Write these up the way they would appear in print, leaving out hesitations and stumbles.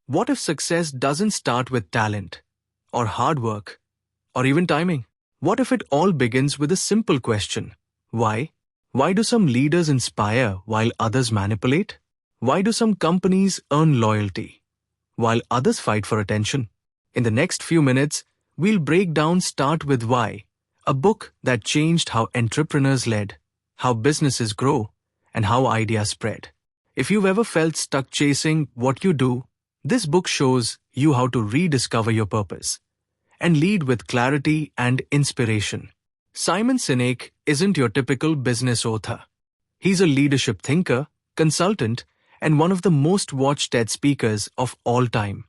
What if success doesn't start with talent, or hard work, or even timing? What if it all begins with a simple question? Why? Why do some leaders inspire while others manipulate? Why do some companies earn loyalty while others fight for attention? In the next few minutes, we'll break down Start With Why, a book that changed how entrepreneurs led, how businesses grow, and how ideas spread. If you've ever felt stuck chasing what you do, this book shows you how to rediscover your purpose and lead with clarity and inspiration. Simon Sinek isn't your typical business author. He's a leadership thinker, consultant, and one of the most watched TED speakers of all time.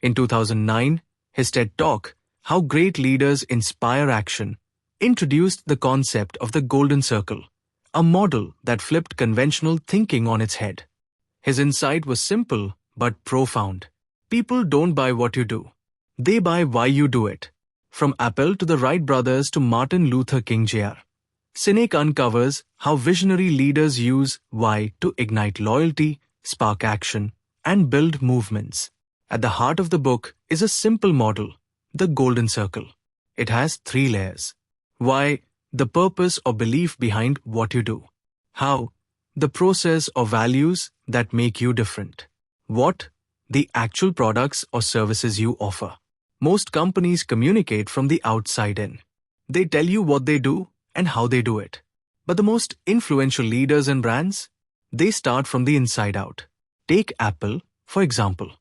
In 2009, his TED Talk, How Great Leaders Inspire Action, introduced the concept of the Golden Circle, a model that flipped conventional thinking on its head. His insight was simple but profound. People don't buy what you do. They buy why you do it. From Apple to the Wright brothers to Martin Luther King Jr., Sinek uncovers how visionary leaders use why to ignite loyalty, spark action, and build movements. At the heart of the book is a simple model, the Golden Circle. It has 3 layers. Why, the purpose or belief behind what you do. How, the process or values that make you different. What, the actual products or services you offer. Most companies communicate from the outside in. They tell you what they do and how they do it. But the most influential leaders and brands, they start from the inside out. Take Apple, for example.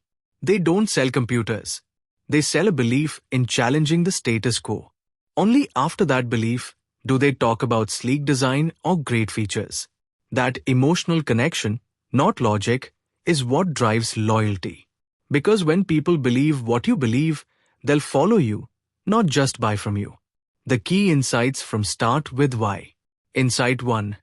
They don't sell computers. They sell a belief in challenging the status quo. Only after that belief do they talk about sleek design or great features. That emotional connection, not logic, is what drives loyalty. Because when people believe what you believe, they'll follow you, not just buy from you. The key insights from Start With Why. Insight 1.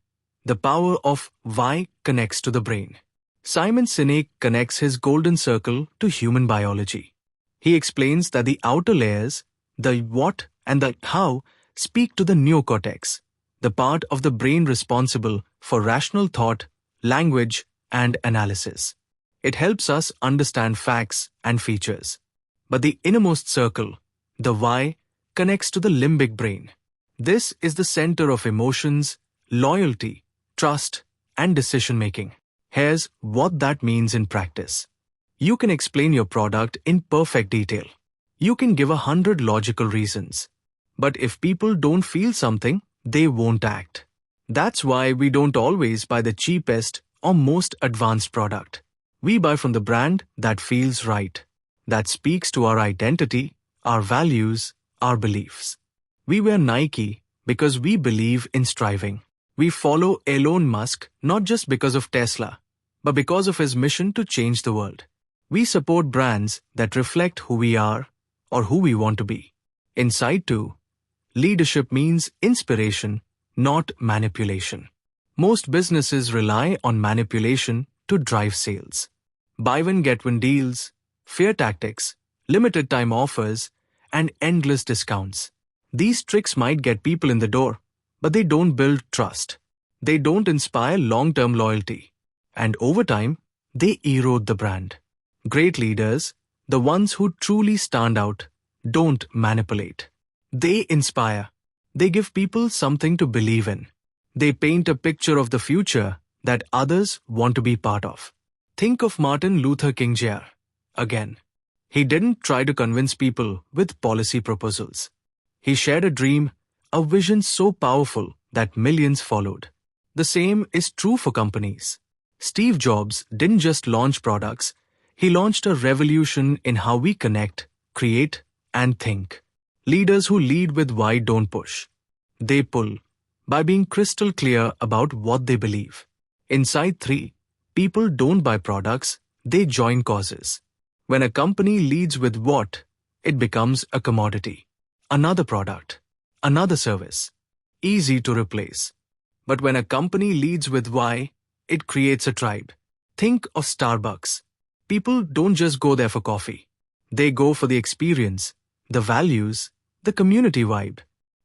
The power of why connects to the brain. Simon Sinek connects his golden circle to human biology. He explains that the outer layers, the what and the how, speak to the neocortex, the part of the brain responsible for rational thought, language, and analysis. It helps us understand facts and features. But the innermost circle, the why, connects to the limbic brain. This is the center of emotions, loyalty, trust, and decision-making. Here's what that means in practice. You can explain your product in perfect detail. You can give 100 logical reasons. But if people don't feel something, they won't act. That's why we don't always buy the cheapest or most advanced product. We buy from the brand that feels right, that speaks to our identity, our values, our beliefs. We wear Nike because we believe in striving. We follow Elon Musk not just because of Tesla, but because of his mission to change the world. We support brands that reflect who we are or who we want to be. Insight 2. Leadership means inspiration, not manipulation. Most businesses rely on manipulation to drive sales. Buy one get one deals, fear tactics, limited time offers, and endless discounts. These tricks might get people in the door, but they don't build trust. They don't inspire long-term loyalty. And over time, they erode the brand. Great leaders, the ones who truly stand out, don't manipulate. They inspire. They give people something to believe in. They paint a picture of the future that others want to be part of. Think of Martin Luther King Jr. again. He didn't try to convince people with policy proposals. He shared a dream, a vision so powerful that millions followed. The same is true for companies. Steve Jobs didn't just launch products, he launched a revolution in how we connect, create, and think. Leaders who lead with why don't push. They pull, by being crystal clear about what they believe. Insight 3. People don't buy products, they join causes. When a company leads with what, it becomes a commodity. Another product, another service. Easy to replace. But when a company leads with why, it creates a tribe. Think of Starbucks. People don't just go there for coffee. They go for the experience, the values, the community vibe.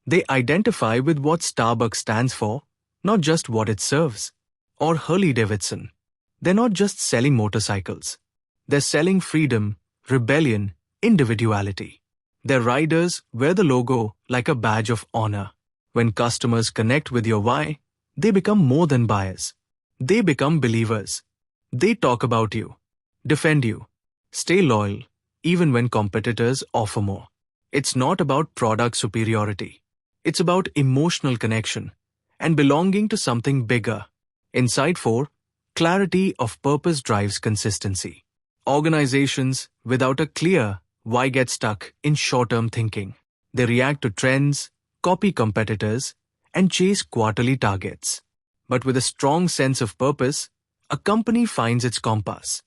They identify with what Starbucks stands for, not just what it serves. Or Harley-Davidson. They're not just selling motorcycles. They're selling freedom, rebellion, individuality. Their riders wear the logo like a badge of honor. When customers connect with your why, they become more than buyers. They become believers. They talk about you, defend you, stay loyal, even when competitors offer more. It's not about product superiority. It's about emotional connection and belonging to something bigger. Insight 4. Clarity of purpose drives consistency. Organizations without a clear why get stuck in short-term thinking. They react to trends, copy competitors, and chase quarterly targets. But with a strong sense of purpose, a company finds its compass.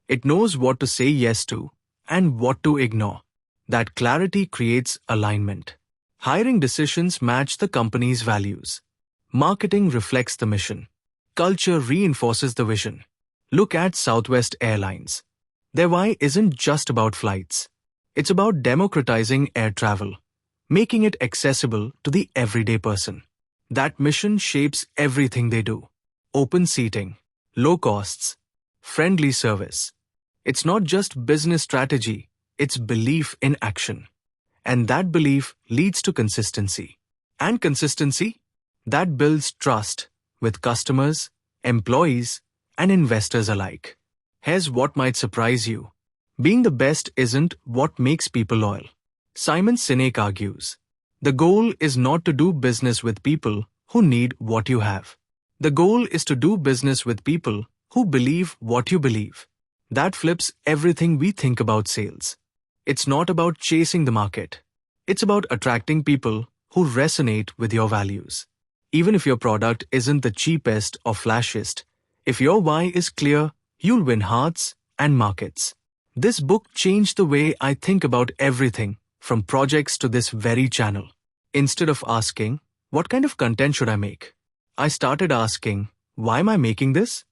It knows what to say yes to and what to ignore. That clarity creates alignment. Hiring decisions match the company's values. Marketing reflects the mission. Culture reinforces the vision. Look at Southwest Airlines. Their why isn't just about flights. It's about democratizing air travel, making it accessible to the everyday person. That mission shapes everything they do. Open seating, low costs, friendly service. It's not just business strategy, it's belief in action. And that belief leads to consistency. And consistency? That builds trust with customers, employees, and investors alike. Here's what might surprise you. Being the best isn't what makes people loyal. Simon Sinek argues, the goal is not to do business with people who need what you have. The goal is to do business with people who believe what you believe. That flips everything we think about sales. It's not about chasing the market. It's about attracting people who resonate with your values. Even if your product isn't the cheapest or flashiest, if your why is clear, you'll win hearts and markets. This book changed the way I think about everything, from projects to this very channel. Instead of asking, what kind of content should I make? I started asking, why am I making this?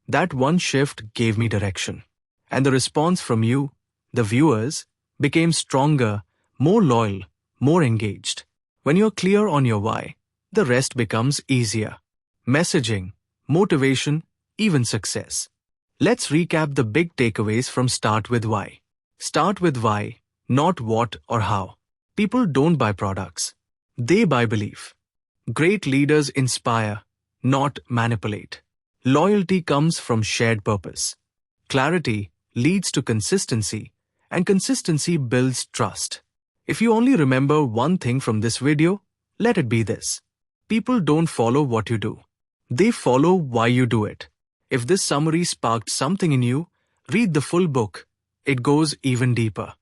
That one shift gave me direction. And the response from you, the viewers, became stronger, more loyal, more engaged. When you're clear on your why, the rest becomes easier. Messaging, motivation, even success. Let's recap the big takeaways from Start With Why. Start with why, not what or how. People don't buy products. They buy belief. Great leaders inspire, not manipulate. Loyalty comes from shared purpose. Clarity leads to consistency, and consistency builds trust. If you only remember one thing from this video, let it be this. People don't follow what you do. They follow why you do it. If this summary sparked something in you, read the full book. It goes even deeper.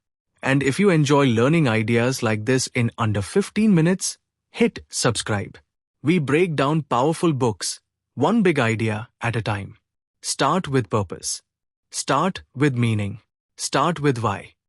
And if you enjoy learning ideas like this in under 15 minutes, hit subscribe. We break down powerful books, one big idea at a time. Start with purpose. Start with meaning. Start with why.